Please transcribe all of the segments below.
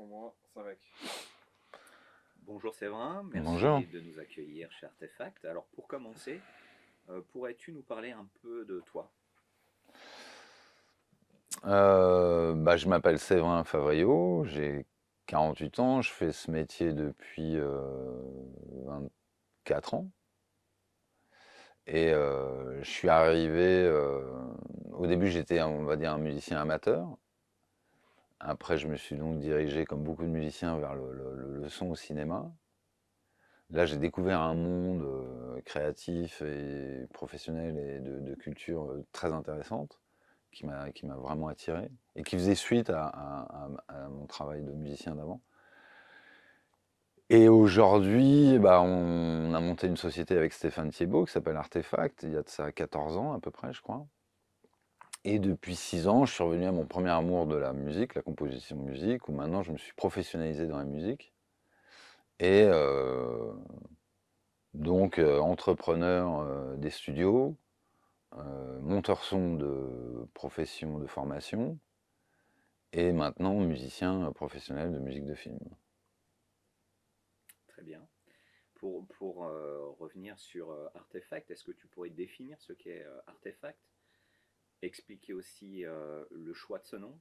moi, ça va. Bonjour Séverin, Bonjour. merci de nous accueillir chez Artefact. Alors pour commencer, pourrais-tu nous parler un peu de toi? Je m'appelle Séverin Favrio, j'ai 48 ans, je fais ce métier depuis 24 ans. Et je suis arrivé, au début j'étais, on va dire, un musicien amateur. Après je me suis donc dirigé, comme beaucoup de musiciens, vers le son au cinéma. Là j'ai découvert un monde créatif et professionnel et de culture très intéressante, qui m'a vraiment attiré et qui faisait suite à mon travail de musicien d'avant. Et aujourd'hui, on a monté une société avec Stéphane Thiebaud qui s'appelle Artefact, il y a de ça 14 ans à peu près, je crois. Et depuis 6 ans, je suis revenu à mon premier amour de la musique, la composition de musique, où maintenant je me suis professionnalisé dans la musique. Et entrepreneur des studios, monteur son de profession, de formation, et maintenant musicien professionnel de musique de film. Très bien. Pour revenir sur Artefact, est-ce que tu pourrais définir ce qu'est Artefact? Expliquer aussi le choix de ce nom,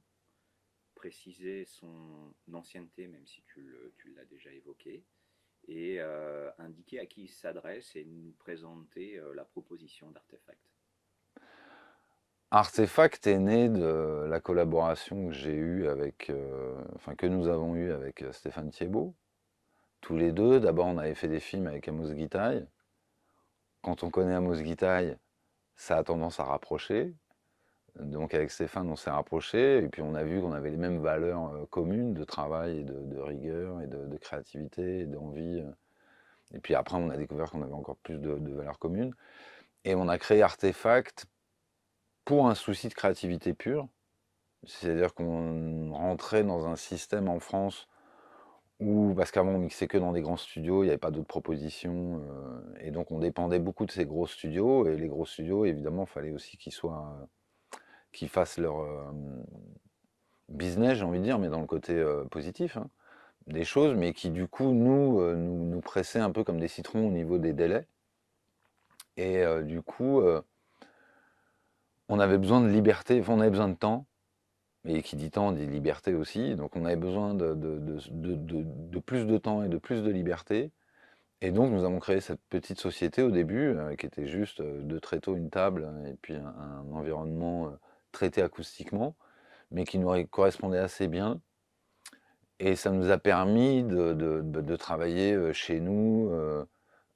préciser son ancienneté, même si tu l'as déjà évoqué, et indiquer à qui il s'adresse et nous présenter la proposition d'Artefact. Artefact est né de la collaboration que j'ai eue avec, que nous avons eue avec Stéphane Thiebaud. Tous les deux, d'abord on avait fait des films avec Amos Gitaï. Quand on connaît Amos Gitaï, ça a tendance à rapprocher. Donc avec Stéphane on s'est rapproché et puis on a vu qu'on avait les mêmes valeurs communes de travail et de rigueur et de créativité et d'envie. Et puis après on a découvert qu'on avait encore plus de valeurs communes. Et on a créé Artefact pour un souci de créativité pure. C'est-à-dire qu'on rentrait dans un système en France où, parce qu'avant on mixait que dans des grands studios, il n'y avait pas d'autres propositions, et donc on dépendait beaucoup de ces gros studios, et les gros studios, évidemment, il fallait aussi qu'ils fassent leur business, j'ai envie de dire, mais dans le côté positif, hein, des choses, mais qui du coup nous pressaient un peu comme des citrons au niveau des délais. Et du coup, on avait besoin de liberté, enfin, on avait besoin de temps. Et qui dit temps dit liberté aussi. Donc on avait besoin de plus de temps et de plus de liberté. Et donc nous avons créé cette petite société au début, qui était juste deux tréteaux, une table, et puis un environnement traité acoustiquement, mais qui nous correspondait assez bien. Et ça nous a permis de travailler chez nous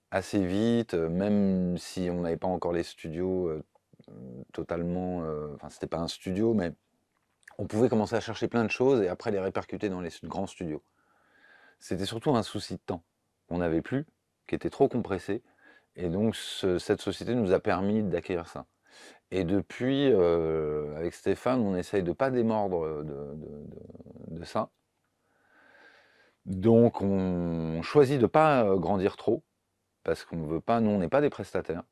assez vite, même si on n'avait pas encore les studios totalement... Enfin, c'était pas un studio, mais on pouvait commencer à chercher plein de choses et après les répercuter dans les grands studios. C'était surtout un souci de temps qu'on n'avait plus, qui était trop compressé. Et donc cette société nous a permis d'acquérir ça. Et depuis, avec Stéphane, on essaye de ne pas démordre de ça. Donc on choisit de ne pas grandir trop, parce qu'on ne veut pas, nous on n'est pas des prestataires,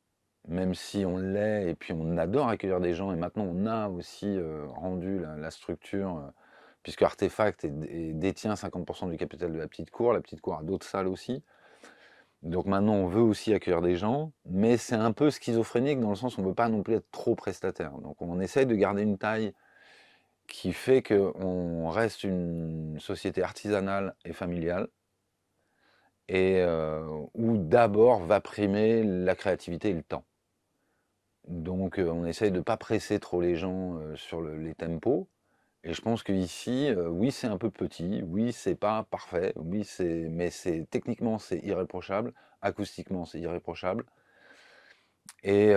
même si on l'est, et puis on adore accueillir des gens, et maintenant on a aussi rendu la structure, puisque Artefact détient 50% du capital de la petite cour a d'autres salles aussi. Donc maintenant on veut aussi accueillir des gens, mais c'est un peu schizophrénique dans le sens où on ne veut pas non plus être trop prestataire. Donc on essaye de garder une taille qui fait qu'on reste une société artisanale et familiale, et où d'abord va primer la créativité et le temps. Donc on essaye de ne pas presser trop les gens sur les tempos. Et je pense qu'ici, oui, c'est un peu petit, oui, c'est pas parfait, oui, mais techniquement c'est irréprochable, acoustiquement c'est irréprochable, et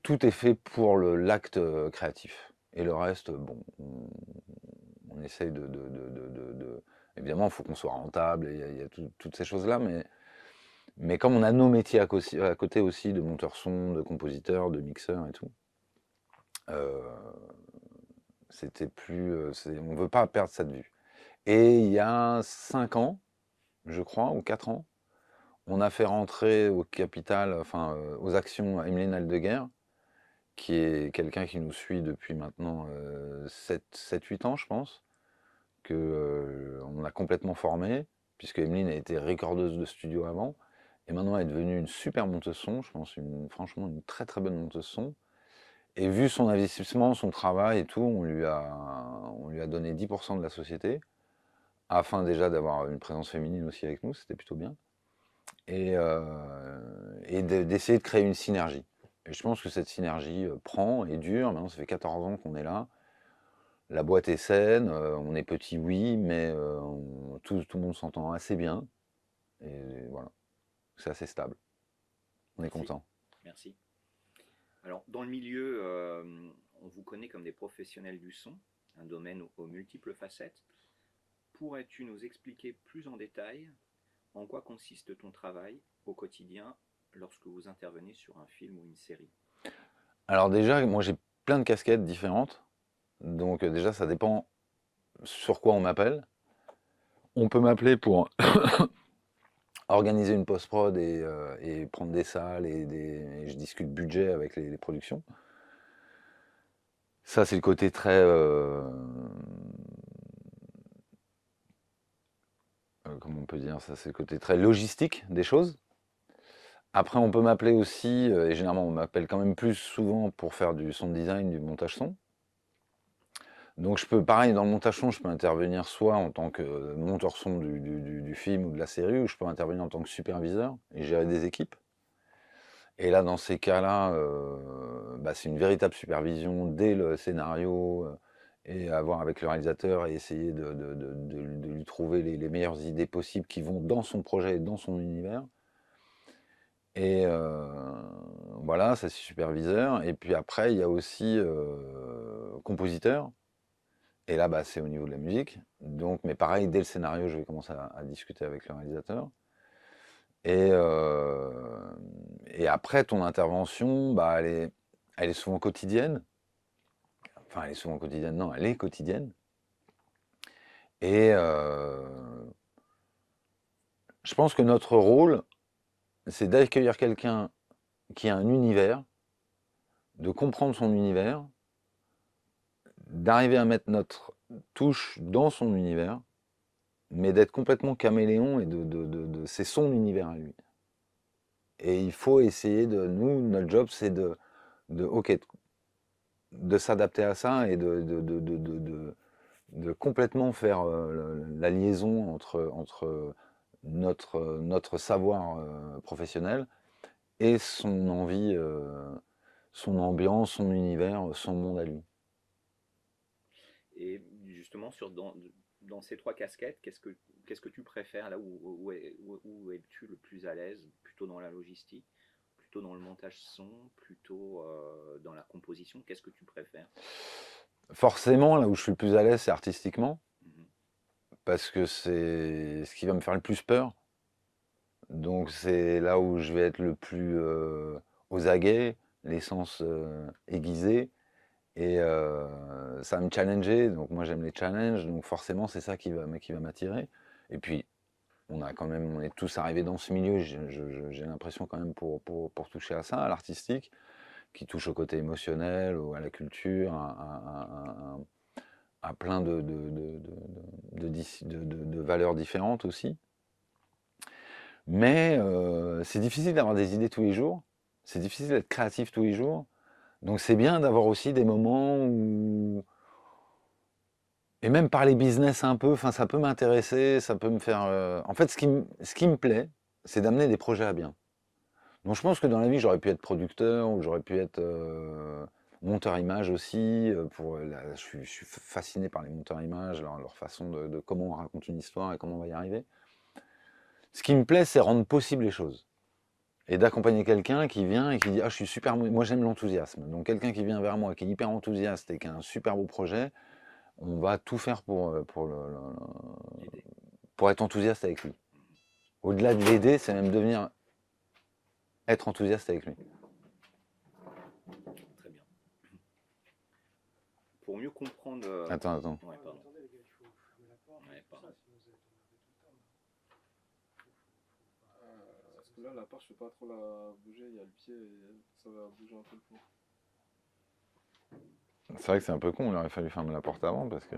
tout est fait pour l'acte créatif. Et le reste, bon, on essaye évidemment, il faut qu'on soit rentable, et il y a toutes ces choses-là, mais comme on a nos métiers à côté aussi, de monteur son, de compositeur, de mixeur et tout, euh, c'était plus, on ne veut pas perdre ça de vue. Et il y a 5 ans, je crois, ou 4 ans, on a fait rentrer au capital, enfin aux actions, Emeline Aldeguer, qui est quelqu'un qui nous suit depuis maintenant 7-8 ans, je pense, on a complètement formé, puisque Emeline a été recordeuse de studio avant, et maintenant elle est devenue une super monteuse son, je pense franchement une très très bonne monteuse son. Et vu son investissement, son travail et tout, on lui a donné 10% de la société, afin déjà d'avoir une présence féminine aussi avec nous, c'était plutôt bien, et d'essayer de créer une synergie. Et je pense que cette synergie prend et dure, maintenant ça fait 14 ans qu'on est là. La boîte est saine, on est petit, oui, mais tout le monde s'entend assez bien. Et voilà, c'est assez stable. On est Merci. content. Merci. Alors, dans le milieu, on vous connaît comme des professionnels du son, un domaine aux multiples facettes. Pourrais-tu nous expliquer plus en détail en quoi consiste ton travail au quotidien lorsque vous intervenez sur un film ou une série? Alors déjà, moi j'ai plein de casquettes différentes. Donc déjà, ça dépend sur quoi on m'appelle. On peut m'appeler pour organiser une post-prod et prendre des salles et je discute budget avec les productions. Ça, c'est le côté très... comment on peut dire ça? C'est le côté très logistique des choses. Après, on peut m'appeler aussi, et généralement on m'appelle quand même plus souvent pour faire du sound design, du montage son. Donc je peux, pareil, dans le montage son, je peux intervenir soit en tant que monteur son du film ou de la série, ou je peux intervenir en tant que superviseur et gérer des équipes. Et là, dans ces cas-là, bah, c'est une véritable supervision dès le scénario, et avoir avec le réalisateur et essayer de lui trouver les meilleures idées possibles qui vont dans son projet et dans son univers. Et voilà, ça c'est superviseur. Et puis après, il y a aussi compositeur. Et là, bah, c'est au niveau de la musique. Donc, mais pareil, dès le scénario, je vais commencer à discuter avec le réalisateur. Et, et après, ton intervention, bah, elle est souvent quotidienne. Enfin, elle est souvent quotidienne, non, elle est quotidienne. Et je pense que notre rôle, c'est d'accueillir quelqu'un qui a un univers, de comprendre son univers, d'arriver à mettre notre touche dans son univers, mais d'être complètement caméléon et c'est son univers à lui. Et il faut essayer nous, notre job, c'est ok, de s'adapter à ça et de complètement faire la liaison entre notre savoir professionnel et son envie, son ambiance, son univers, son monde à lui. Et justement, dans ces trois casquettes, qu'est-ce que tu préfères là où es-tu le plus à l'aise? Plutôt dans la logistique, plutôt dans le montage son, plutôt dans la composition? Qu'est-ce que tu préfères? Forcément, là où je suis le plus à l'aise, c'est artistiquement, Mhm. parce que c'est ce qui va me faire le plus peur. Donc c'est là où je vais être le plus aux aguets, les sens aiguisés, et ça va me challenger. Donc moi j'aime les challenges, donc forcément c'est ça qui va m'attirer. Et puis on est tous arrivés dans ce milieu, j'ai l'impression quand même pour toucher à ça, à l'artistique, qui touche au côté émotionnel, ou à la culture, à plein de valeurs différentes aussi. Mais c'est difficile d'avoir des idées tous les jours, c'est difficile d'être créatif tous les jours. Donc c'est bien d'avoir aussi des moments où... Et même parler business un peu, enfin, ça peut m'intéresser, ça peut me faire... En fait, ce qui me plaît, c'est d'amener des projets à bien. Donc je pense que dans la vie, j'aurais pu être producteur, ou j'aurais pu être monteur image aussi. Je suis fasciné par les monteurs images, leur façon de comment on raconte une histoire et comment on va y arriver. Ce qui me plaît, c'est rendre possible les choses. Et d'accompagner quelqu'un qui vient et qui dit: ah, je suis super, moi j'aime l'enthousiasme. Donc quelqu'un qui vient vers moi, qui est hyper enthousiaste et qui a un super beau projet, on va tout faire pour être enthousiaste avec lui. Au-delà de l'aider, c'est même devenir être enthousiaste avec lui. Très bien. Pour mieux comprendre. Attends. Ouais, pardon. Attendez les gars, il faut fermer la porte. Ouais, pardon. Sinon vous allez t'emmerder tout le temps. Parce que là, la porte, je peux pas trop la bouger. Il y a le pied et ça va bouger un peu le fond. C'est vrai que c'est un peu con, il aurait fallu fermer la porte avant parce que.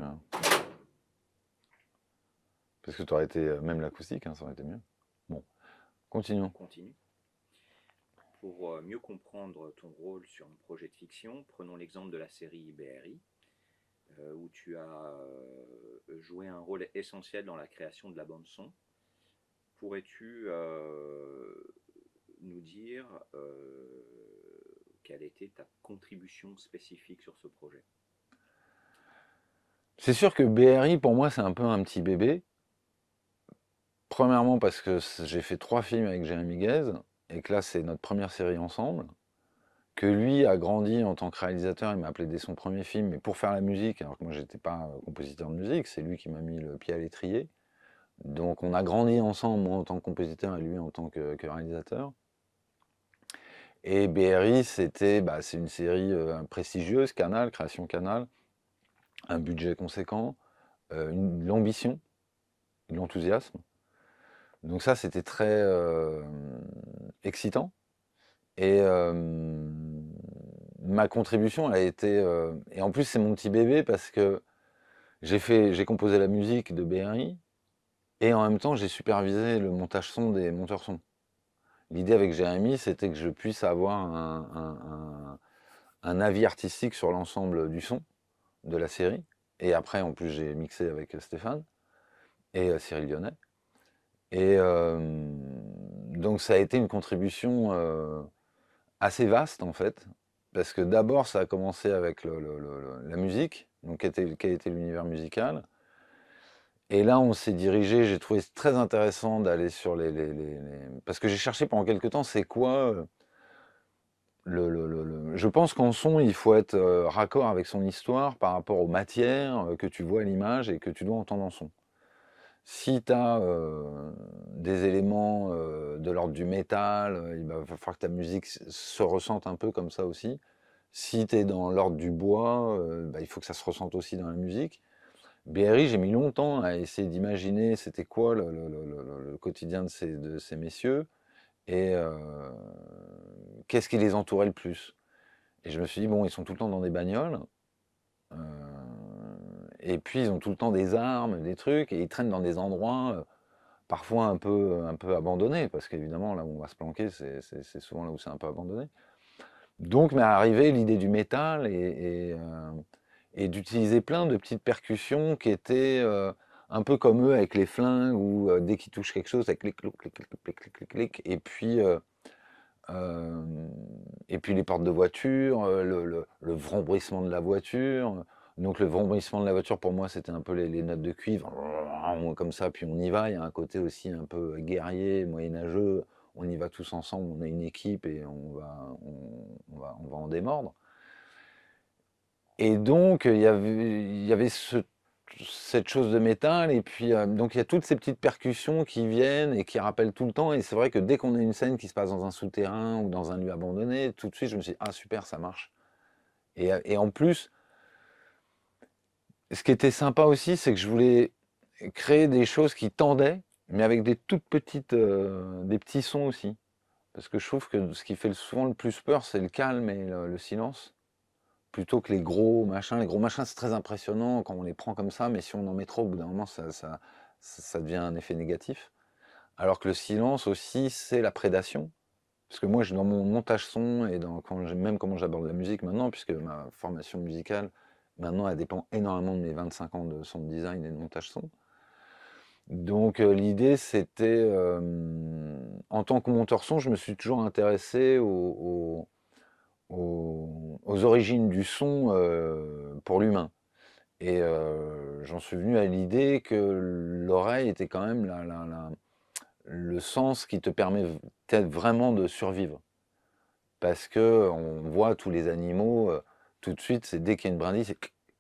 Parce que tu aurais été, même l'acoustique, hein, ça aurait été mieux. Bon, continuons. On continue. Pour mieux comprendre ton rôle sur un projet de fiction, prenons l'exemple de la série BRI, où tu as joué un rôle essentiel dans la création de la bande-son. Pourrais-tu nous dire quelle était ta contribution spécifique sur ce projet? C'est sûr que BRI, pour moi, c'est un peu un petit bébé. Premièrement, parce que j'ai fait 3 films avec Jérémy Guez, et que là, c'est notre première série ensemble. Que lui a grandi en tant que réalisateur, il m'a appelé dès son premier film, mais pour faire la musique, alors que moi, j'étais pas compositeur de musique, c'est lui qui m'a mis le pied à l'étrier. Donc, on a grandi ensemble, moi en tant que compositeur et lui en tant que réalisateur. Et BRI, c'est une série prestigieuse, Canal, création Canal, un budget conséquent, l'ambition, l'enthousiasme. Donc ça, c'était très excitant. Et ma contribution a été... et en plus, c'est mon petit bébé parce que j'ai composé la musique de BRI et en même temps, j'ai supervisé le montage son des monteurs son. L'idée avec Jérémy, c'était que je puisse avoir un avis artistique sur l'ensemble du son de la série. Et après, en plus, j'ai mixé avec Stéphane et Cyril Lyonnais. Et donc, ça a été une contribution assez vaste, en fait. Parce que d'abord, ça a commencé avec la musique, donc quel était l'univers musical. Et là, on s'est dirigé, j'ai trouvé très intéressant d'aller sur parce que j'ai cherché pendant quelques temps, c'est quoi Je pense qu'en son, il faut être raccord avec son histoire par rapport aux matières que tu vois à l'image et que tu dois entendre en son. Si tu as des éléments de l'ordre du métal, il va falloir que ta musique se ressente un peu comme ça aussi. Si tu es dans l'ordre du bois, il faut que ça se ressente aussi dans la musique. BRI, j'ai mis longtemps à essayer d'imaginer c'était quoi le quotidien de ces messieurs et qu'est-ce qui les entourait le plus. Et je me suis dit, bon, ils sont tout le temps dans des bagnoles, et puis ils ont tout le temps des armes, des trucs, et ils traînent dans des endroits parfois un peu abandonnés, parce qu'évidemment, là où on va se planquer, c'est souvent là où c'est un peu abandonné. Donc m'est arrivée l'idée du métal et d'utiliser plein de petites percussions qui étaient un peu comme eux avec les flingues, où dès qu'ils touchent quelque chose, ça clic, clic, clic, clic, clic, clic, clic, clic, et puis les portes de voiture, le vrombrissement de la voiture. Donc le vrombrissement de la voiture, pour moi, c'était un peu les notes de cuivre, comme ça, puis on y va. Il y a un côté aussi un peu guerrier, moyenâgeux. On y va tous ensemble, on est une équipe et on va en démordre. Et donc, il y avait cette chose de métal, et puis donc il y a toutes ces petites percussions qui viennent et qui rappellent tout le temps. Et c'est vrai que dès qu'on a une scène qui se passe dans un souterrain ou dans un lieu abandonné, tout de suite, je me suis dit, ah super, ça marche. Et en plus, ce qui était sympa aussi, c'est que je voulais créer des choses qui tendaient, mais avec des toutes petites, des petits sons aussi. Parce que je trouve que ce qui fait souvent le plus peur, c'est le calme et le silence, plutôt que les gros machins. Les gros machins, c'est très impressionnant quand on les prend comme ça, mais si on en met trop, au bout d'un moment, ça devient un effet négatif. Alors que le silence aussi, c'est la prédation. Parce que moi, dans mon montage son et même comment j'aborde la musique maintenant, puisque ma formation musicale, maintenant, elle dépend énormément de mes 25 ans de sound design et de montage son. Donc l'idée, c'était, en tant que monteur son, je me suis toujours intéressé aux origines du son pour l'humain. Et j'en suis venu à l'idée que l'oreille était quand même le sens qui te permet peut-être vraiment de survivre. Parce que on voit tous les animaux, tout de suite, c'est dès qu'il y a une brindille,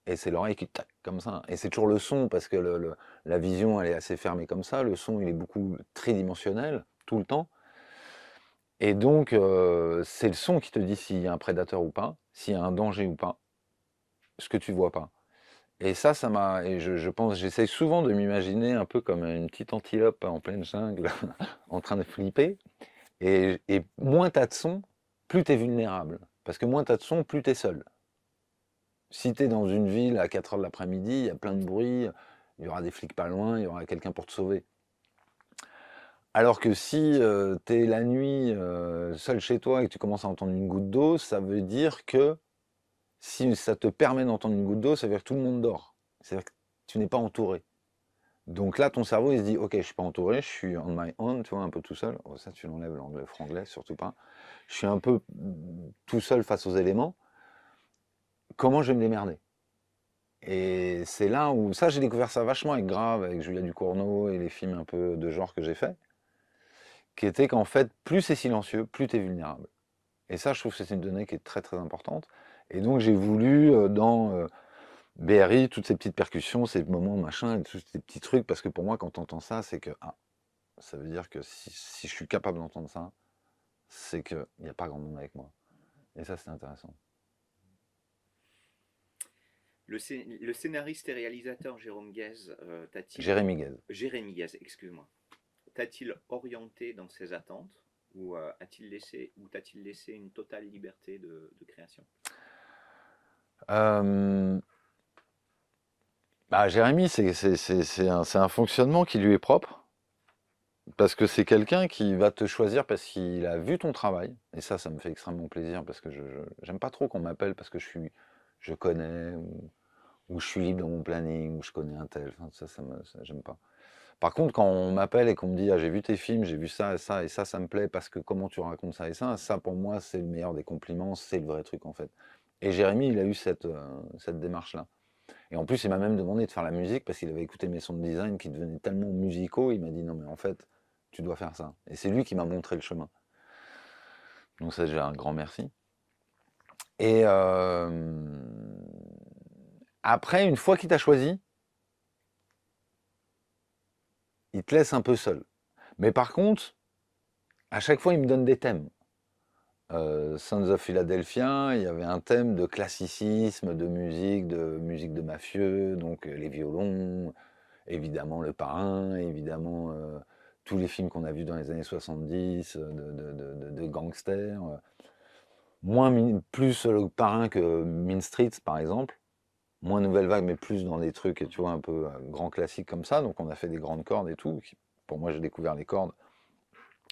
et c'est l'oreille qui tac comme ça. Et c'est toujours le son, parce que la vision, elle est assez fermée comme ça. Le son, il est beaucoup tridimensionnel, tout le temps. Et donc, c'est le son qui te dit s'il y a un prédateur ou pas, s'il y a un danger ou pas, ce que tu vois pas. Et ça m'a. Et je pense, j'essaye souvent de m'imaginer un peu comme une petite antilope en pleine jungle, en train de flipper. Et moins t'as de son, plus t'es vulnérable. Parce que moins t'as de son, plus t'es seul. Si t'es dans une ville à 4 heures de l'après-midi, il y a plein de bruit, Il y aura des flics pas loin, il y aura quelqu'un pour te sauver. Alors que si tu es la nuit seul chez toi et que tu commences à entendre une goutte d'eau, ça veut dire que si ça te permet d'entendre une goutte d'eau, ça veut dire que tout le monde dort. C'est-à-dire que tu n'es pas entouré. Donc là, ton cerveau, il se dit, ok, je suis pas entouré, je suis on my own, tu vois, un peu tout seul. Oh, ça, tu l'enlèves, l'anglais, le franglais, surtout pas. Je suis un peu tout seul face aux éléments. Comment je vais me démerder? Et c'est là où, ça, j'ai découvert ça vachement avec Grave, avec Julia Ducournau et les films un peu de genre que j'ai fait, qui était qu'en fait, plus c'est silencieux, plus tu es vulnérable. Et ça, je trouve que c'est une donnée qui est très très importante. Et donc, j'ai voulu, dans BRI, toutes ces petites percussions, ces moments, machin, tous ces petits trucs, parce que pour moi, quand tu entends ça, c'est que, ah, ça veut dire que si je suis capable d'entendre ça, c'est qu'il n'y a pas grand monde avec moi. Et ça, c'est intéressant. Le scénariste et réalisateur Jérôme Guez, Jérémy Guez. Jérémy Guez, excuse-moi, t'a-t-il orienté dans ses attentes ou t'a-t-il laissé une totale liberté de création? Jérémy, c'est un fonctionnement qui lui est propre, parce que c'est quelqu'un qui va te choisir parce qu'il a vu ton travail, et ça me fait extrêmement plaisir, parce que j'aime pas trop qu'on m'appelle parce que je connais, ou je suis libre dans mon planning, ou je connais un tel, enfin, j'aime pas. Par contre, quand on m'appelle et qu'on me dit ah, j'ai vu tes films, j'ai vu ça et ça, et ça me plaît parce que comment tu racontes ça et ça pour moi c'est le meilleur des compliments, c'est le vrai truc en fait. Et Jérémy, il a eu cette démarche-là. Et en plus, il m'a même demandé de faire la musique parce qu'il avait écouté mes sons de design qui devenaient tellement musicaux, il m'a dit non mais en fait, tu dois faire ça. Et c'est lui qui m'a montré le chemin. Donc ça, j'ai un grand merci. Et après, une fois qu'il t'a choisi, il te laisse un peu seul. Mais par contre, à chaque fois, il me donne des thèmes. Sons of Philadelphia, il y avait un thème de classicisme, de musique de mafieux, donc les violons, évidemment Le Parrain, évidemment tous les films qu'on a vus dans les années 70, de gangsters. Plus Le Parrain que Mean Streets, par exemple. Moins Nouvelle Vague, mais plus dans des trucs, tu vois, un peu grands classiques comme ça. Donc on a fait des grandes cordes et tout. Pour moi, j'ai découvert les cordes.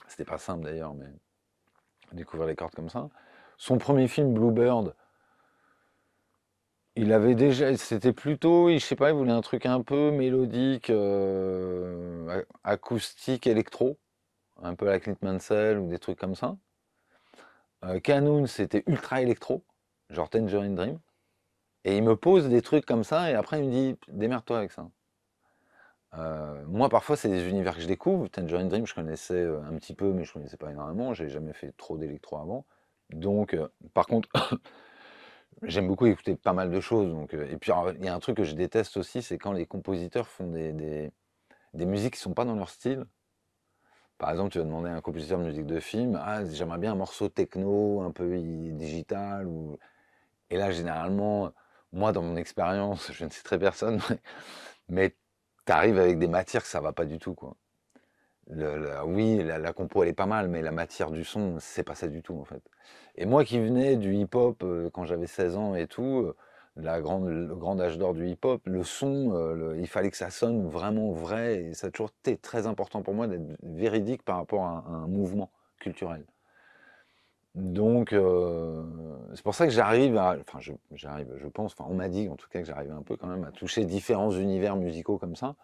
C'était pas simple d'ailleurs, mais découvrir les cordes comme ça. Son premier film, Bluebird, il avait déjà, c'était plutôt, je sais pas, il voulait un truc un peu mélodique, acoustique, électro, un peu à la Clint Mansell ou des trucs comme ça. Canoun, c'était ultra électro, genre Tangerine Dream. Et il me pose des trucs comme ça et après il me dit, démerde-toi avec ça. Moi, parfois, c'est des univers que je découvre. Tangerine Dream, je connaissais un petit peu, mais je connaissais pas énormément. J'ai jamais fait trop d'électro avant. Donc, par contre, j'aime beaucoup écouter pas mal de choses. Donc, et puis, alors, il y a un truc que je déteste aussi, c'est quand les compositeurs font des musiques qui sont pas dans leur style. Par exemple, tu vas demander à un compositeur de musique de film, ah, j'aimerais bien un morceau techno, un peu digital. Et là, généralement, moi, dans mon expérience, je ne sais très personne, mais tu arrives avec des matières que ça va pas du tout, quoi. Oui, la compo elle est pas mal, mais la matière du son, c'est pas ça du tout en fait. Et moi qui venais du hip-hop quand j'avais 16 ans et tout, le grand âge d'or du hip-hop, le son, il fallait que ça sonne vraiment vrai, et ça a toujours été très important pour moi d'être véridique par rapport à un mouvement culturel. Donc c'est pour ça que j'arrive à, enfin je pense, enfin on m'a dit en tout cas que j'arrivais un peu quand même à toucher différents univers musicaux comme ça,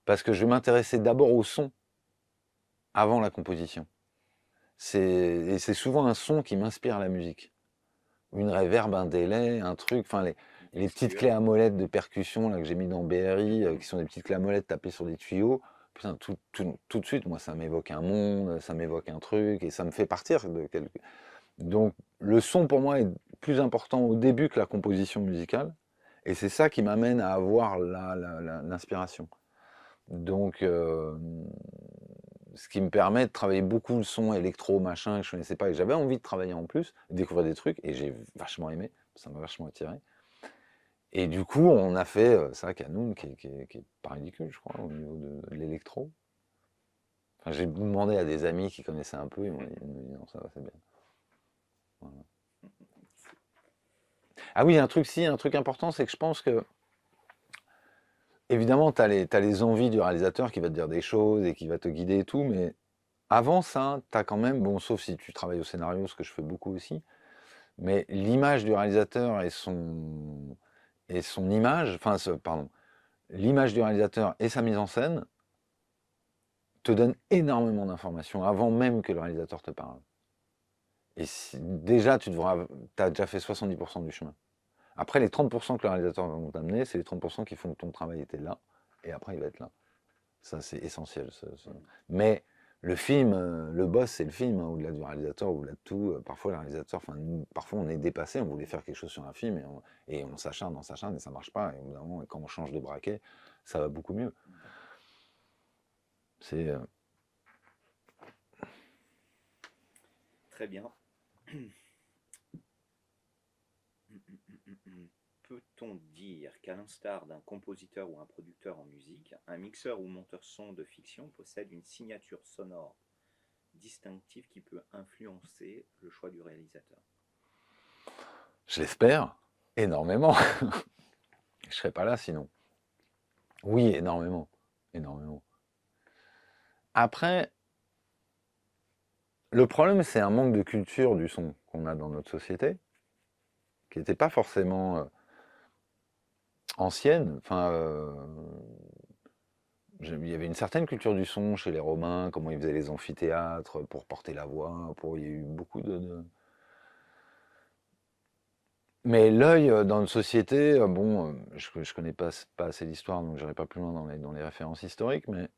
parce que je m'intéressais d'abord au son avant la composition. Et c'est souvent un son qui m'inspire la musique. Une réverb, un délai, un truc, enfin les petites clés à molette de percussion là, que j'ai mis dans BRI, qui sont des petites clés à molette tapées sur des tuyaux. Putain, tout de suite, moi, ça m'évoque un monde, ça m'évoque un truc, et ça me fait partir de quelque... Donc, le son, pour moi, est plus important au début que la composition musicale, et c'est ça qui m'amène à avoir l'inspiration. Donc, ce qui me permet de travailler beaucoup le son électro, machin, que je connaissais pas, et j'avais envie de travailler en plus, de découvrir des trucs, et j'ai vachement aimé, ça m'a vachement attiré. Et du coup, on a fait ça, Canoun, qui est pas ridicule, je crois, au niveau de l'électro. Enfin, j'ai demandé à des amis qui connaissaient un peu, ils m'ont dit non, ça va, c'est bien. Voilà. Ah oui, un truc important, c'est que je pense que évidemment, t'as les envies du réalisateur qui va te dire des choses et qui va te guider et tout, mais avant ça, t'as quand même, bon, sauf si tu travailles au scénario, ce que je fais beaucoup aussi, mais l'image du réalisateur et son image, enfin, pardon, l'image du réalisateur et sa mise en scène te donnent énormément d'informations avant même que le réalisateur te parle. Et déjà, as déjà fait 70% du chemin. Après, les 30% que le réalisateur va t'amener, c'est les 30% qui font que ton travail était là, et après, il va être là. Ça, c'est essentiel. Mais le film, le boss, c'est le film, hein, au-delà du réalisateur, au-delà de tout. Parfois, le réalisateur, parfois, on est dépassé, on voulait faire quelque chose sur un film, et on s'acharne, et ça marche pas. Et au bout d'un moment, quand on change de braquet, ça va beaucoup mieux. C'est... Très bien. Peut-on dire qu'à l'instar d'un compositeur ou un producteur en musique, un mixeur ou monteur son de fiction possède une signature sonore distinctive qui peut influencer le choix du réalisateur? Je l'espère, énormément. Je serais pas là sinon. Oui, énormément. Énormément. Après, le problème, c'est un manque de culture du son qu'on a dans notre société, qui n'était pas forcément ancienne. Enfin, il y avait une certaine culture du son chez les Romains, comment ils faisaient les amphithéâtres pour porter la voix. Il y a eu beaucoup Mais l'œil dans notre société, bon, je connais pas assez l'histoire, donc je n'irai pas plus loin dans les références historiques, mais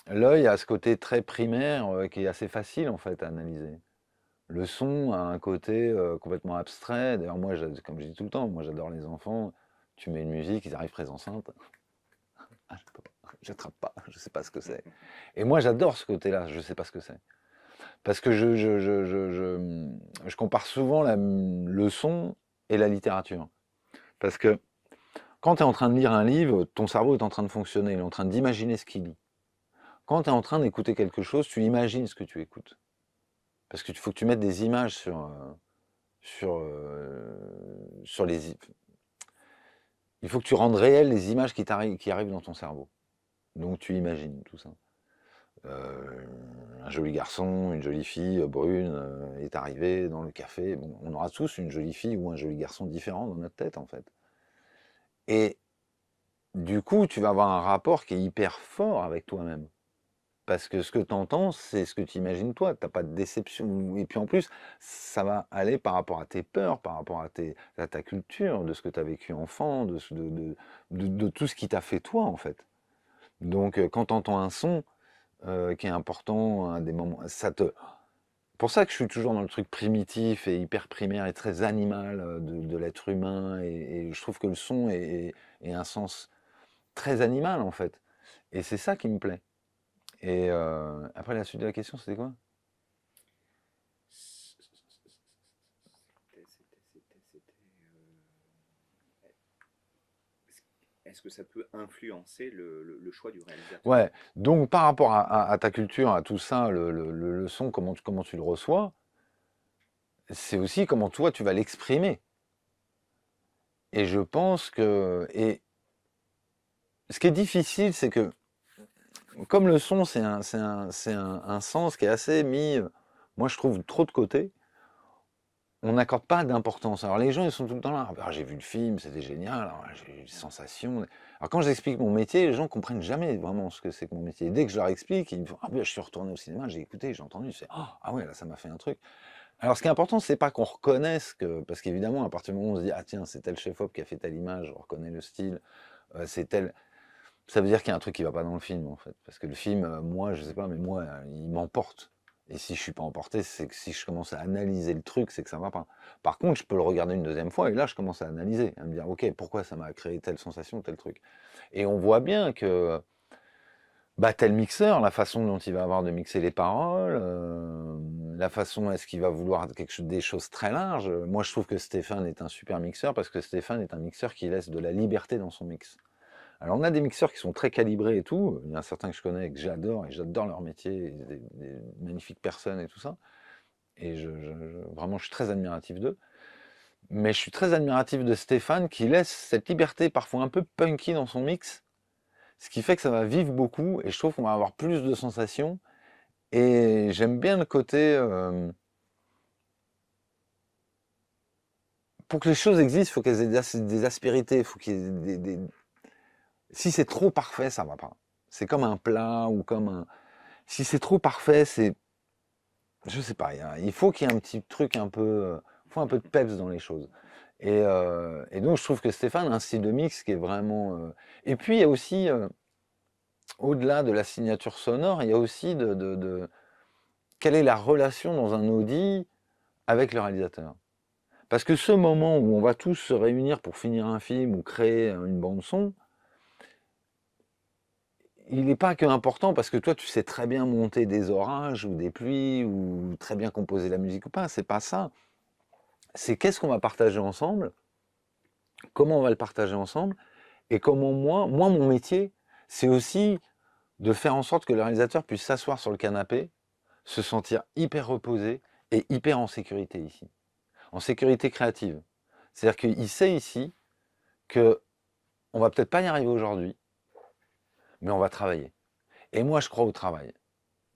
l'œil a ce côté très primaire qui est assez facile en fait à analyser. Le son a un côté complètement abstrait. D'ailleurs, moi, comme je dis tout le temps, moi j'adore les enfants. Tu mets une musique, ils arrivent très enceintes. Ah, j'attrape pas, je sais pas ce que c'est. Et moi, j'adore ce côté-là, je sais pas ce que c'est. Parce que je compare souvent le son et la littérature. Parce que quand tu es en train de lire un livre, ton cerveau est en train de fonctionner, il est en train d'imaginer ce qu'il lit. Quand tu es en train d'écouter quelque chose, tu imagines ce que tu écoutes. Parce qu'il faut que tu mettes des images sur, sur les... Il faut que tu rendes réelles les images qui arrivent dans ton cerveau. Donc tu imagines tout ça. Un joli garçon, une jolie fille brune est arrivé dans le café. Bon, on aura tous une jolie fille ou un joli garçon différent dans notre tête en fait. Et du coup, tu vas avoir un rapport qui est hyper fort avec toi-même. Parce que ce que tu entends, c'est ce que tu imagines toi. Tu n'as pas de déception. Et puis en plus, ça va aller par rapport à tes peurs, par rapport à ta culture, de ce que tu as vécu enfant, de tout ce qui t'a fait toi, en fait. Donc quand tu entends un son qui est important, à des moments, ça te... Pour ça que je suis toujours dans le truc primitif et hyper primaire et très animal de l'être humain. Et je trouve que le son est un sens très animal, en fait. Et c'est ça qui me plaît. Et après, la suite de la question, c'était quoi? Est-ce que ça peut influencer le choix du réalisateur? Ouais, donc par rapport à ta culture, à tout ça, le son, comment tu le reçois, c'est aussi comment toi tu vas l'exprimer. Et je pense que... Et ce qui est difficile, c'est que comme le son, c'est un sens qui est assez mis, moi je trouve, trop de côté, on n'accorde pas d'importance. Alors les gens, ils sont tout le temps là. Ah, j'ai vu le film, c'était génial, alors, j'ai eu des sensations. Alors quand j'explique mon métier, les gens comprennent jamais vraiment ce que c'est que mon métier. Et dès que je leur explique, ils me font: ah ben je suis retourné au cinéma, j'ai écouté, j'ai entendu, c'est ah ouais, là ça m'a fait un truc. Alors ce qui est important, c'est pas qu'on reconnaisse que, parce qu'évidemment, à partir du moment où on se dit ah tiens, c'est tel chef-op qui a fait telle image, on reconnaît le style, c'est tel. Ça veut dire qu'il y a un truc qui va pas dans le film en fait. Parce que le film, moi, je sais pas, mais moi, il m'emporte. Et si je suis pas emporté, c'est que si je commence à analyser le truc, c'est que ça va pas. Par contre, je peux le regarder une deuxième fois et là, je commence à analyser, à me dire, ok, pourquoi ça m'a créé telle sensation, tel truc. Et on voit bien que bah, tel mixeur, la façon dont il va avoir de mixer les paroles, la façon est-ce qu'il va vouloir des choses très larges. Moi, je trouve que Stéphane est un super mixeur parce que Stéphane est un mixeur qui laisse de la liberté dans son mix. Alors, on a des mixeurs qui sont très calibrés et tout. Il y en a certains que je connais et que j'adore, et j'adore leur métier, et des magnifiques personnes et tout ça. Et vraiment, je suis très admiratif d'eux. Mais je suis très admiratif de Stéphane qui laisse cette liberté parfois un peu punky dans son mix, Ce qui fait que ça va vivre beaucoup et je trouve qu'on va avoir plus de sensations. Et j'aime bien le côté... pour que les choses existent, il faut qu'elles aient des aspérités, faut qu'il y ait Si c'est trop parfait, ça va pas. C'est comme un plat ou comme un... Si c'est trop parfait, c'est... Je sais pas, il faut qu'il y ait un petit truc un peu... il faut un peu de peps dans les choses. Et donc, je trouve que Stéphane a un style de mix qui est vraiment... Et puis, il y a aussi, au-delà de la signature sonore, il y a aussi quelle est la relation dans un Audi avec le réalisateur. Parce que ce moment où on va tous se réunir pour finir un film ou créer une bande son, il n'est pas que important parce que toi tu sais très bien monter des orages ou des pluies ou très bien composer la musique ou pas, c'est pas ça. C'est qu'est-ce qu'on va partager ensemble, comment on va le partager ensemble et comment moi mon métier, c'est aussi de faire en sorte que le réalisateur puisse s'asseoir sur le canapé, se sentir hyper reposé et hyper en sécurité ici. En sécurité créative. C'est-à-dire qu'il sait ici que on va peut-être pas y arriver aujourd'hui, mais on va travailler. Et moi, je crois au travail.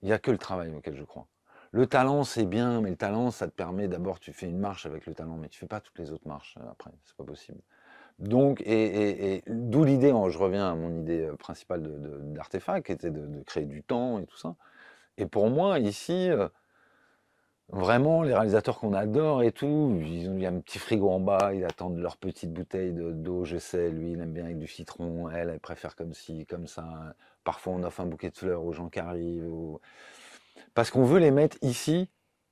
Il n'y a que le travail auquel je crois. Le talent, c'est bien, mais le talent, ça te permet d'abord, tu fais une marche avec le talent, mais tu fais pas toutes les autres marches après, c'est pas possible. Donc, et d'où l'idée, je reviens à mon idée principale d'Artefact, qui était de créer du temps et tout ça. Et pour moi, ici, vraiment, les réalisateurs qu'on adore et tout, il y a un petit frigo en bas, ils attendent leur petite bouteille d'eau, je sais, lui, il aime bien avec du citron, elle préfère comme ci, comme ça. Parfois, on offre un bouquet de fleurs aux gens qui arrivent. Parce qu'on veut les mettre ici,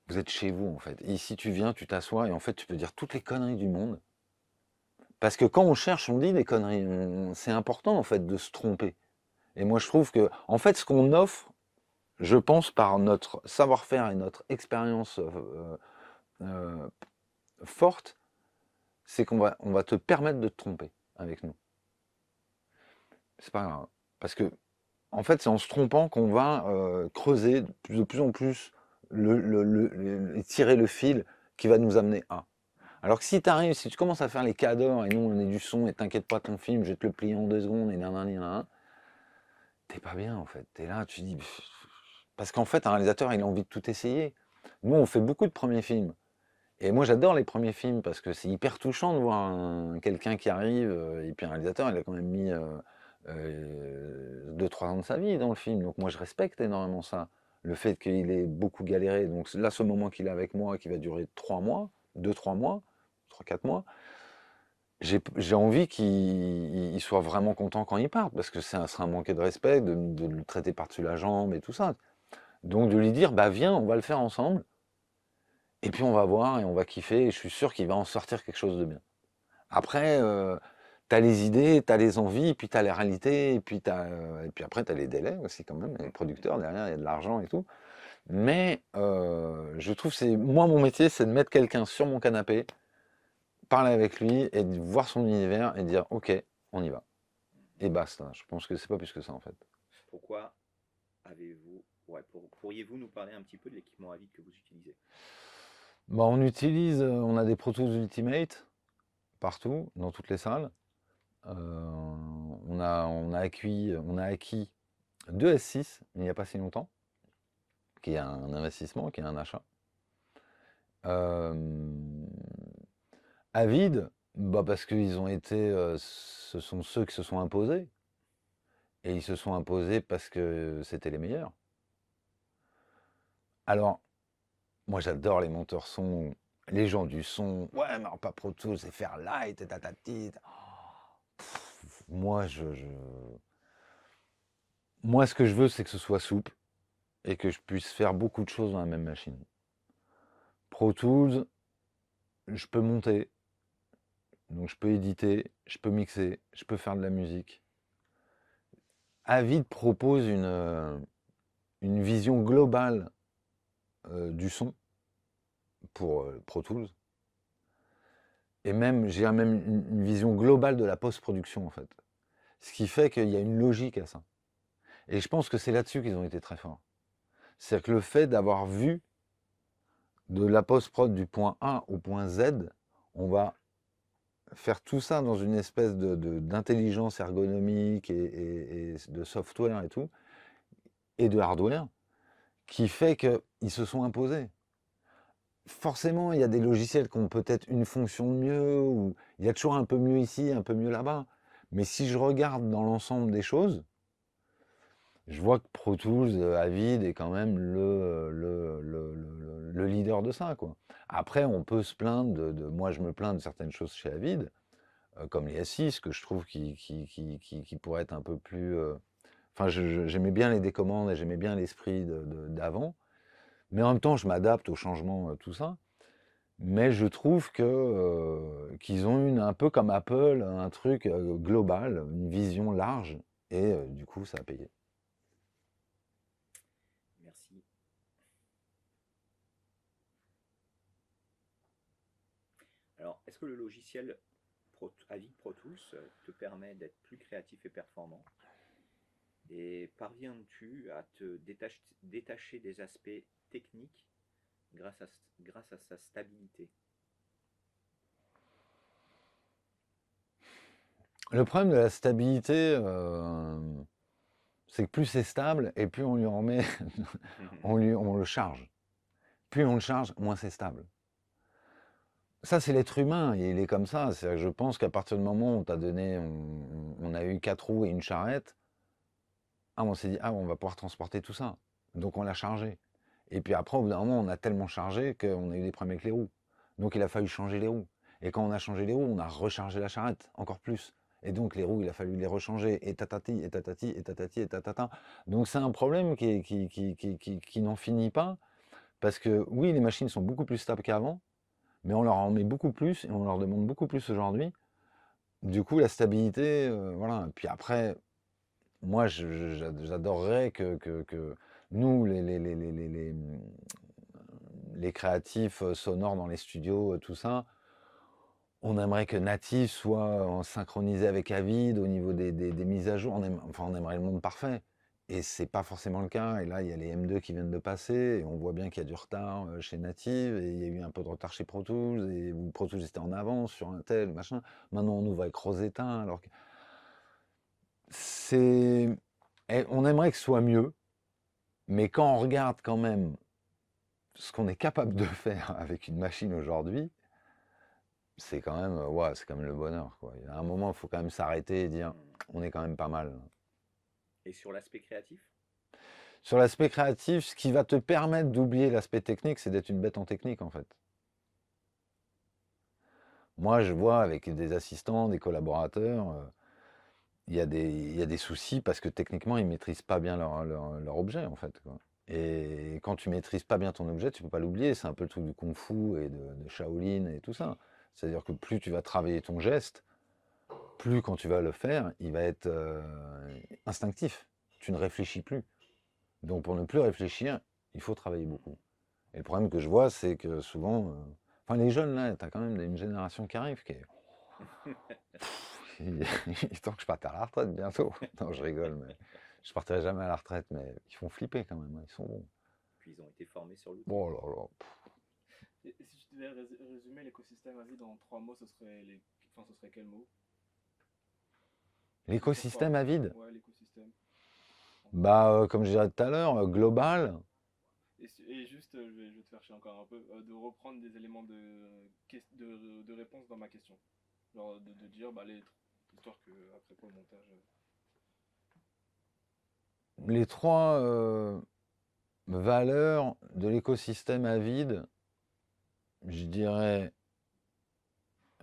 vous êtes chez vous en fait. Ici, tu viens, tu t'assois et en fait, tu peux dire toutes les conneries du monde. Parce que quand on cherche, on dit des conneries. C'est important en fait de se tromper. Et moi, je trouve que, en fait, ce qu'on offre, je pense, par notre savoir-faire et notre expérience euh, forte, c'est qu'on va te permettre de te tromper avec nous. C'est pas grave. Parce que, en fait, c'est en se trompant qu'on va creuser de plus en plus et tirer le fil qui va nous amener à. Alors que si tu arrives, si tu commences à faire les cadors et nous on est du son et t'inquiète pas ton film, je vais te le plier en 2 secondes et nanana, t'es pas bien en fait. T'es là, tu dis. Parce qu'en fait, un réalisateur, il a envie de tout essayer. Nous, on fait beaucoup de premiers films. Et moi, j'adore les premiers films parce que c'est hyper touchant de voir quelqu'un qui arrive. Et puis un réalisateur, il a quand même mis 2-3 ans de sa vie dans le film. Donc moi, je respecte énormément ça. Le fait qu'il ait beaucoup galéré. Donc là, ce moment qu'il est avec moi, qui va durer 3 mois, 2-3 mois, 3-4 mois, j'ai envie qu'il soit vraiment content quand il part. Parce que ça serait un manquer de respect de le traiter par-dessus la jambe et tout ça. Donc de lui dire, bah viens, on va le faire ensemble. Et puis on va voir et on va kiffer. Et je suis sûr qu'il va en sortir quelque chose de bien. Après, t'as les idées, t'as les envies, puis t'as les réalités, et puis après t'as les délais aussi quand même. Les producteurs derrière, il y a de l'argent et tout. Mais je trouve c'est moi mon métier, c'est de mettre quelqu'un sur mon canapé, parler avec lui et de voir son univers et dire ok, on y va. Et basta. Je pense que c'est pas plus que ça en fait. Pourquoi avez-vous... Ouais, pourriez-vous nous parler un petit peu de l'équipement Avid que vous utilisez? Bah, on a des Pro Tools Ultimate partout, dans toutes les salles. On a acquis 2 S6 il n'y a pas si longtemps, qui est un investissement, qui est un achat. Avid, bah parce qu'ils ont été, ce sont ceux qui se sont imposés, et ils se sont imposés parce que c'était les meilleurs. Alors, moi j'adore les monteurs son, les gens du son, ouais mais alors pas Pro Tools, c'est faire light, et tatati. Moi, moi ce que je veux c'est que ce soit souple, et que je puisse faire beaucoup de choses dans la même machine. Pro Tools, je peux monter, donc je peux éditer, je peux mixer, je peux faire de la musique. Avid propose une vision globale du son pour Pro Tools. Et même, j'ai même une vision globale de la post-production en fait. Ce qui fait qu'il y a une logique à ça. Et je pense que c'est là-dessus qu'ils ont été très forts. C'est-à-dire que le fait d'avoir vu de la post-prod du point A au point Z, on va faire tout ça dans une espèce d'intelligence ergonomique et de software et tout, et de hardware, qui fait qu'ils se sont imposés. Forcément, il y a des logiciels qui ont peut-être une fonction de mieux, ou il y a toujours un peu mieux ici, un peu mieux là-bas. Mais si je regarde dans l'ensemble des choses, je vois que Pro Tools, Avid est quand même le leader de ça, quoi. Après, on peut se plaindre moi, je me plains de certaines choses chez Avid, comme les S6, que je trouve qui pourraient être un peu plus. Enfin, j'aimais bien les décommandes et j'aimais bien l'esprit d'avant. Mais en même temps, je m'adapte au changement, tout ça. Mais je trouve qu'ils ont un peu comme Apple, un truc global, une vision large, et du coup, ça a payé. Merci. Alors, est-ce que le logiciel Avid Pro Tools te permet d'être plus créatif et performant? Et parviens-tu à te détacher des aspects techniques grâce à sa stabilité? Le problème de la stabilité, c'est que plus c'est stable, et plus on lui en met, on le charge. Plus on le charge, moins c'est stable. Ça, c'est l'être humain, il est comme ça. C'est-à-dire que je pense qu'à partir du moment où on t'a donné, on a eu 4 roues et une charrette, on s'est dit, on va pouvoir transporter tout ça. Donc on l'a chargé. Et puis après, au bout d'un moment, on a tellement chargé qu'on a eu des problèmes avec les roues. Donc il a fallu changer les roues. Et quand on a changé les roues, on a rechargé la charrette encore plus. Et donc les roues, il a fallu les rechanger, et tatati, et tatati, et tatati, et tatata. Donc c'est un problème qui n'en finit pas. Parce que oui, les machines sont beaucoup plus stables qu'avant, mais on leur en met beaucoup plus et on leur demande beaucoup plus aujourd'hui. Du coup, la stabilité, voilà. Puis après, moi, j'adorerais que nous, les créatifs sonores dans les studios, tout ça, on aimerait que Native soit synchronisé avec Avid au niveau des mises à jour. On aimerait le monde parfait. Et c'est pas forcément le cas. Et là, il y a les M2 qui viennent de passer. Et on voit bien qu'il y a du retard chez Native. Et il y a eu un peu de retard chez Pro Tools. Et Pro Tools était en avance sur un tel, machin. Maintenant, on ouvre avec Rosetta. Alors que c'est. On aimerait que ce soit mieux. Mais quand on regarde quand même ce qu'on est capable de faire avec une machine aujourd'hui, c'est quand même, ouais, c'est quand même le bonheur, quoi. Il y a un moment, il faut quand même s'arrêter et dire, on est quand même pas mal. Et sur l'aspect créatif? Sur l'aspect créatif, ce qui va te permettre d'oublier l'aspect technique, c'est d'être une bête en technique, en fait. Moi, je vois avec des assistants, des collaborateurs, il y a des soucis parce que techniquement, ils maîtrisent pas bien leur objet, en fait, quoi. Et quand tu maîtrises pas bien ton objet, tu peux pas l'oublier. C'est un peu le truc du kung-fu et de Shaolin et tout ça. C'est-à-dire que plus tu vas travailler ton geste, plus quand tu vas le faire, il va être instinctif. Tu ne réfléchis plus. Donc pour ne plus réfléchir, il faut travailler beaucoup. Et le problème que je vois, c'est que souvent, enfin les jeunes là, tu as quand même une génération qui arrive qui est. Il est temps que je parte à la retraite bientôt. Non, je rigole, mais je partirai jamais à la retraite, mais ils font flipper quand même, hein, ils sont bons. Puis ils ont été formés sur l'outil. Oh là là. Et si tu devais résumer l'écosystème Avid en 3 mots, ce serait quel mot? L'écosystème Avid, Ouais, l'écosystème. bah comme je disais tout à l'heure, global. Et juste, je vais te faire chier encore un peu, de reprendre des éléments de réponse dans ma question. Genre de dire, bah, histoire que après pour le montage. Les trois valeurs de l'écosystème Avid, je dirais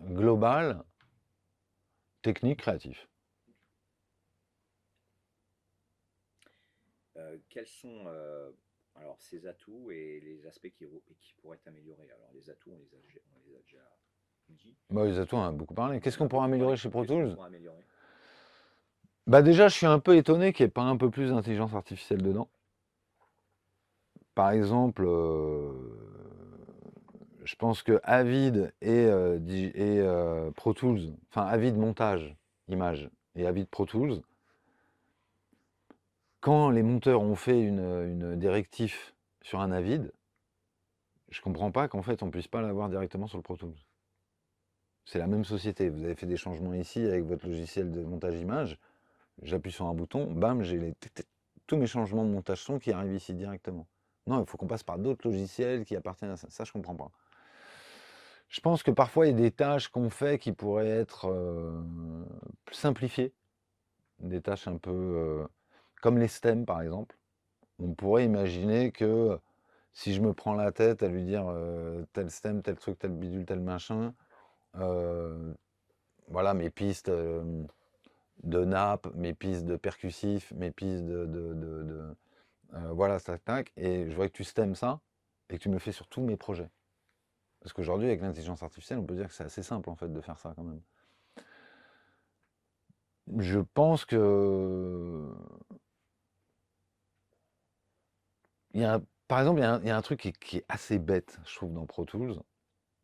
global, technique, créatif. Quels sont alors ces atouts et les aspects qui pourraient être améliorés? Alors les atouts, on les a déjà dit. Bah, les atouts, on en a beaucoup parlé. Qu'est-ce On a qu'on pourrait beaucoup améliorer parlé. chez Pro Qu'est-ce qu'on Tools? pourrait améliorer? Bah déjà, je suis un peu étonné qu'il n'y ait pas un peu plus d'intelligence artificielle dedans. Par exemple, je pense que Avid et Pro Tools, enfin Avid montage, image, et Avid Pro Tools, quand les monteurs ont fait une directif sur un Avid, je comprends pas qu'en fait on puisse pas l'avoir directement sur le Pro Tools. C'est la même société. Vous avez fait des changements ici avec votre logiciel de montage image. J'appuie sur un bouton, bam, j'ai tous mes changements de montage son qui arrivent ici directement. Non, il faut qu'on passe par d'autres logiciels qui appartiennent à ça. Ça, je comprends pas. Je pense que parfois, il y a des tâches qu'on fait qui pourraient être simplifiées. Des tâches un peu comme les stems, par exemple. On pourrait imaginer que si je me prends la tête à lui dire tel stem, tel truc, tel bidule, tel machin, voilà mes pistes de nappe, mes pistes de percussif, mes pistes voilà, tac, tac, et je vois que tu stems ça et que tu me le fais sur tous mes projets. Parce qu'aujourd'hui, avec l'intelligence artificielle, on peut dire que c'est assez simple en fait de faire ça quand même. Je pense que par exemple, il y a un truc qui est assez bête, je trouve, dans Pro Tools.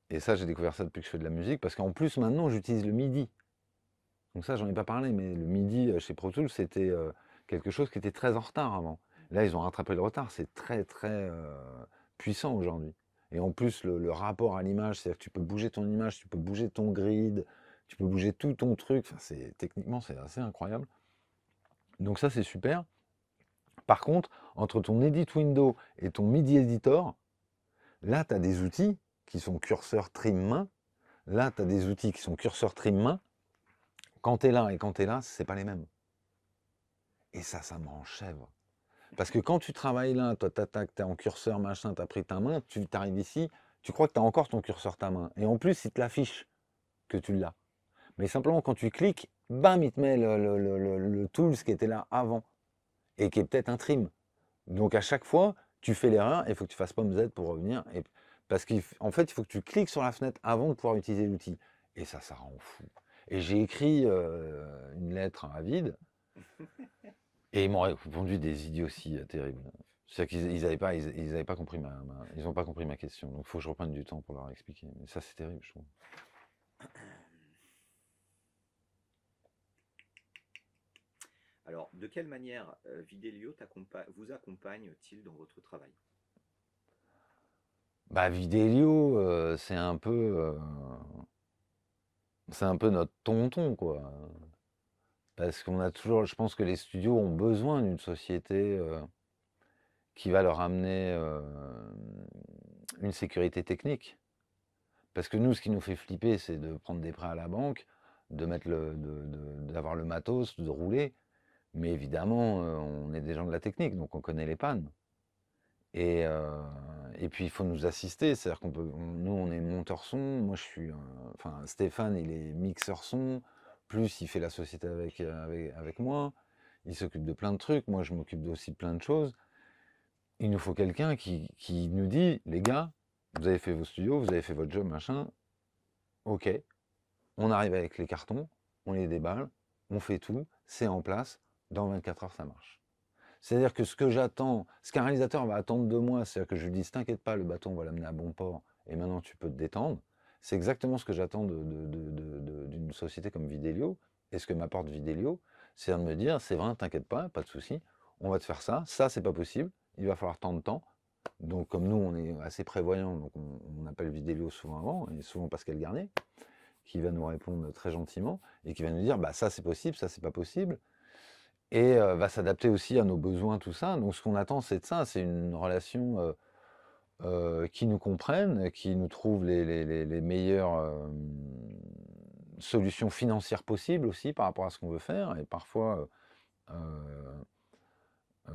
Et ça, j'ai découvert ça depuis que je fais de la musique, parce qu'en plus, maintenant, j'utilise le MIDI. Donc ça, j'en ai pas parlé, mais le MIDI chez Pro Tools, c'était quelque chose qui était très en retard avant. Là, ils ont rattrapé le retard. C'est très, très puissant aujourd'hui. Et en plus, le rapport à l'image, c'est-à-dire que tu peux bouger ton image, tu peux bouger ton grid, tu peux bouger tout ton truc. Enfin, techniquement, c'est assez incroyable. Donc ça, c'est super. Par contre, entre ton Edit Window et ton MIDI Editor, là, tu as des outils qui sont curseur trim main. Là, tu as des outils qui sont curseur trim main. Quand tu es là et quand tu es là, c'est pas les mêmes. Et ça m'enchèvre. Parce que quand tu travailles là, toi, t'attaques, t'es en curseur, machin, t'as pris ta main, tu t'arrives ici, tu crois que t'as encore ton curseur ta main. Et en plus, il te l'affiche que tu l'as. Mais simplement, quand tu cliques, bam, il te met le tools qui était là avant. Et qui est peut-être un trim. Donc à chaque fois, tu fais l'erreur et il faut que tu fasses pomme Z pour revenir. Parce qu'en fait, il faut que tu cliques sur la fenêtre avant de pouvoir utiliser l'outil. Et ça rend fou. Et j'ai écrit une lettre à vide. Et ils m'ont répondu des idioties terribles. C'est-à-dire qu'ils n'avaient pas compris ils ont pas compris ma question. Donc il faut que je reprenne du temps pour leur expliquer. Mais ça, c'est terrible, je trouve. Alors, de quelle manière Vidélio vous accompagne-t-il dans votre travail? Bah, Vidélio, c'est un peu notre tonton, quoi. Parce qu'on a toujours, je pense que les studios ont besoin d'une société qui va leur amener une sécurité technique. Parce que nous, ce qui nous fait flipper, c'est de prendre des prêts à la banque, d'avoir le matos, de rouler. Mais évidemment, on est des gens de la technique, donc on connaît les pannes. Et puis il faut nous assister, c'est-à-dire nous on est monteur son, moi je suis, enfin Stéphane il est mixeur son, plus il fait la société avec moi, il s'occupe de plein de trucs, moi je m'occupe aussi de plein de choses. Il nous faut quelqu'un qui nous dit, les gars, vous avez fait vos studios, vous avez fait votre job, machin, ok, on arrive avec les cartons, on les déballe, on fait tout, c'est en place, dans 24 heures ça marche. C'est-à-dire que ce que j'attends, ce qu'un réalisateur va attendre de moi, c'est-à-dire que je lui dise t'inquiète pas, le bâton on va l'amener à bon port et maintenant tu peux te détendre, c'est exactement ce que j'attends d'une société comme Vidélio. Et ce que m'apporte Vidélio, c'est de me dire c'est vrai, t'inquiète pas de souci, on va te faire ça c'est pas possible, il va falloir tant de temps. Donc comme nous on est assez prévoyants, donc on appelle Vidélio souvent avant, et souvent Pascal Garnier, qui va nous répondre très gentiment et qui va nous dire bah ça c'est possible, ça c'est pas possible et va s'adapter aussi à nos besoins, tout ça. Donc ce qu'on attend, c'est de ça, c'est une relation qui nous comprenne, qui nous trouve les meilleures solutions financières possibles aussi par rapport à ce qu'on veut faire. Et parfois, euh, euh,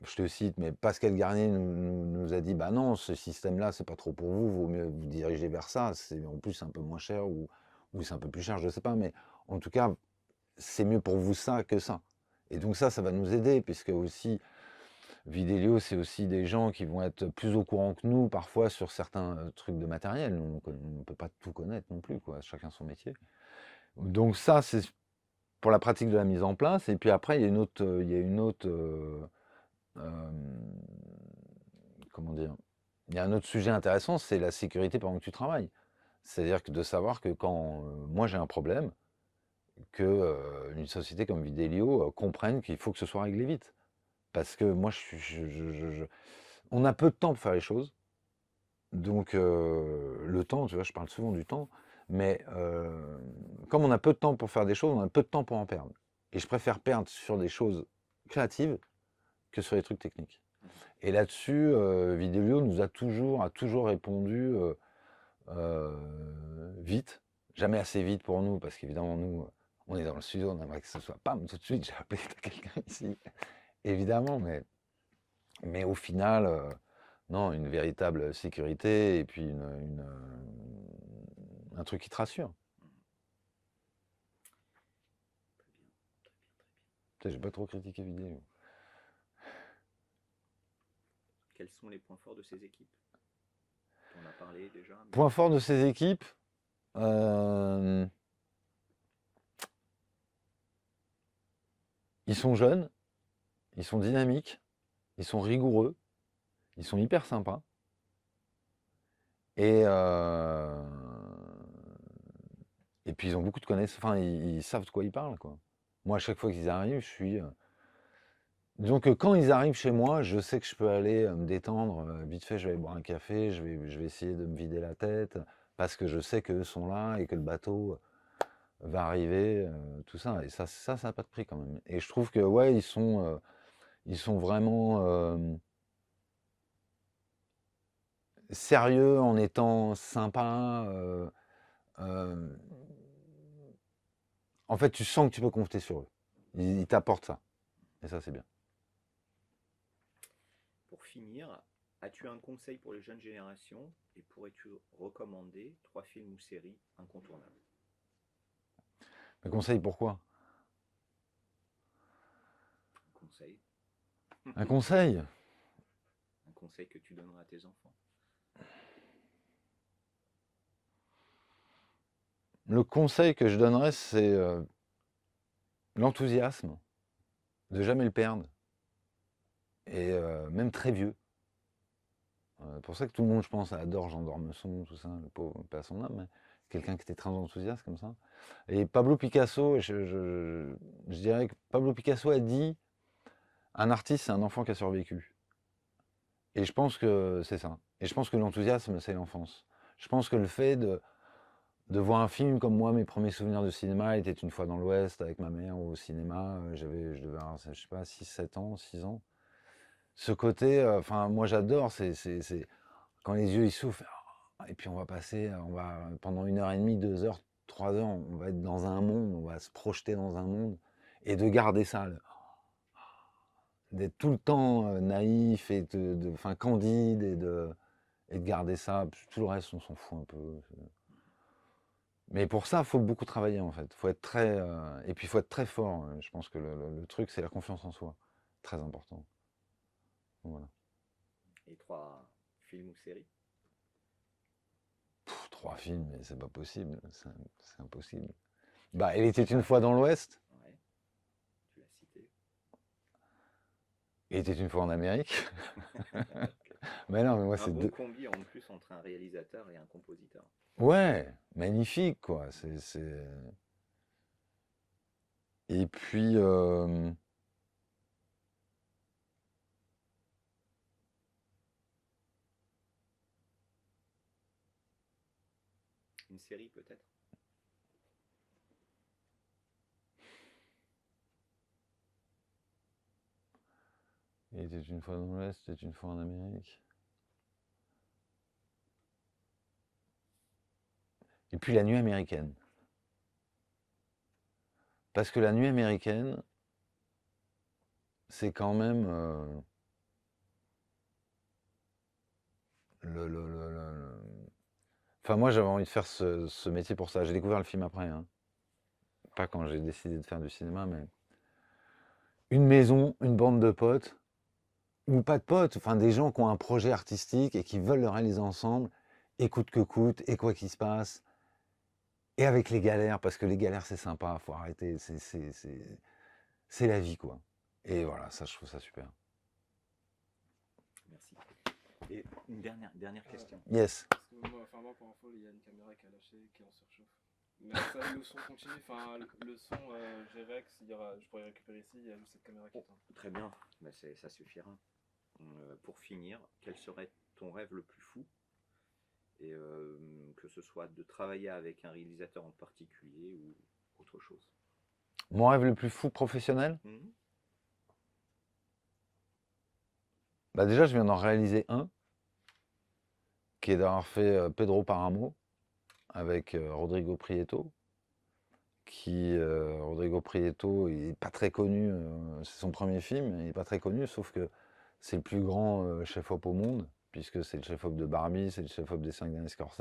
je te cite, mais Pascal Garnier nous a dit, bah non, ce système-là, c'est pas trop pour vous, vaut mieux vous diriger vers ça. C'est en plus un peu moins cher ou c'est un peu plus cher, je sais pas, mais en tout cas, c'est mieux pour vous ça que ça. Et donc ça va nous aider, puisque aussi, Vidélio, c'est aussi des gens qui vont être plus au courant que nous, parfois, sur certains trucs de matériel. On ne peut pas tout connaître non plus, quoi, chacun son métier. Donc ça, c'est pour la pratique de la mise en place. Et puis après, il y a une autre comment dire, il y a un autre sujet intéressant, c'est la sécurité pendant que tu travailles. C'est-à-dire que de savoir que quand moi j'ai un problème, que une société comme Vidélio comprenne qu'il faut que ce soit réglé vite. Parce que moi, on a peu de temps pour faire les choses. Donc, le temps, tu vois, je parle souvent du temps, mais comme on a peu de temps pour faire des choses, on a peu de temps pour en perdre. Et je préfère perdre sur des choses créatives que sur les trucs techniques. Et là-dessus, Vidéo a toujours répondu vite, jamais assez vite pour nous, parce qu'évidemment, nous, on est dans le studio, on aimerait que ce soit pam, tout de suite, j'ai appelé quelqu'un ici, évidemment, mais au final, non, une véritable sécurité et puis un truc qui te rassure. Très bien, très bien, très bien. J'ai pas trop critiqué vidéo. Quels sont les points forts de ces équipes? On a parlé déjà. Mais... Point fort de ces équipes, ils sont jeunes, ils sont dynamiques, ils sont rigoureux, ils sont hyper sympas. Et puis ils ont beaucoup de connaissances, enfin ils savent de quoi ils parlent, quoi. Moi, à chaque fois qu'ils arrivent, je suis. Disons que quand ils arrivent chez moi, je sais que je peux aller me détendre. Vite fait, je vais aller boire un café, je vais essayer de me vider la tête, parce que je sais qu'eux sont là et que le bateau va arriver, tout ça. Et ça n'a pas de prix quand même. Et je trouve que, ouais, ils sont vraiment sérieux en étant sympas. Euh, En fait, tu sens que tu peux compter sur eux. Ils t'apportent ça. Et ça, c'est bien. Pour finir, as-tu un conseil pour les jeunes générations et pourrais-tu recommander 3 films ou séries incontournables? Un conseil, pourquoi? Un conseil. Un conseil? Un conseil que tu donneras à tes enfants. Le conseil que je donnerais, c'est l'enthousiasme, de jamais le perdre. Et même très vieux. Pour ça que tout le monde, je pense, adore Jean d'Ormesson, tout ça, le pauvre, pas son âme, mais quelqu'un qui était très enthousiaste comme ça. Et Pablo Picasso, je dirais que Pablo Picasso a dit, un artiste, c'est un enfant qui a survécu. Et je pense que c'est ça. Et je pense que l'enthousiasme, c'est l'enfance. Je pense que le fait de voir un film comme moi, mes premiers souvenirs de cinéma étaient une fois dans l'Ouest avec ma mère au cinéma. Je devais avoir, je sais pas, 6 7 ans, 6 ans. Ce côté, enfin, moi j'adore, c'est quand les yeux ils soufflent, et puis on va passer, on va pendant 1 heure et demie, 2 heures, 3 heures, on va être dans un monde, on va se projeter dans un monde, et de garder ça, d'être tout le temps naïf et enfin, candide et de garder ça. Tout le reste, on s'en fout un peu. Mais pour ça, il faut beaucoup travailler en fait. Faut être très, et puis il faut être très fort. Je pense que le truc, c'est la confiance en soi. Très important. Voilà. Et 3 films ou séries? 3 films, mais c'est pas possible. C'est impossible. Bah, Elle était une fois dans l'Ouest. Ouais, tu l'as cité. Il était une fois en Amérique. Mais non, mais moi, Un c'est bon deux. combi en plus entre un réalisateur et un compositeur. Ouais, magnifique, quoi. Et puis, Une série peut-être? il était une fois dans l'Ouest, il était une fois en Amérique. Et puis la nuit américaine. Parce que la nuit américaine, c'est quand même Enfin, moi, j'avais envie de faire ce métier pour ça. J'ai découvert le film après, hein. Pas quand j'ai décidé de faire du cinéma, mais une maison, une bande de potes, ou pas de potes, enfin des gens qui ont un projet artistique et qui veulent le réaliser ensemble, et coûte que coûte, et quoi qu'il se passe, et avec les galères, parce que les galères c'est sympa, faut arrêter, c'est la vie, quoi. Et voilà, ça je trouve ça super. Merci. Et une dernière question. Yes. Parce que moi, pour info, il y a une caméra qui a lâché, qui est en surchauffe. Mais ça, le son continue, enfin, le son, G-Rex, je pourrais récupérer ici, il y a juste cette caméra qui est en. Très bien, bah, ça suffira. Pour finir, quel serait ton rêve le plus fou Et que ce soit de travailler avec un réalisateur en particulier ou autre chose. Mon rêve le plus fou professionnel? Mhm. Bah déjà, je viens d'en réaliser un, qui est d'avoir fait Pedro Paramo avec Rodrigo Prieto. Rodrigo Prieto, il n'est pas très connu, c'est son premier film, il n'est pas très connu, sauf que c'est le plus grand chef-op au monde, puisque c'est le chef-op de Barbie, c'est le chef-op des 5 derniers Scorsese.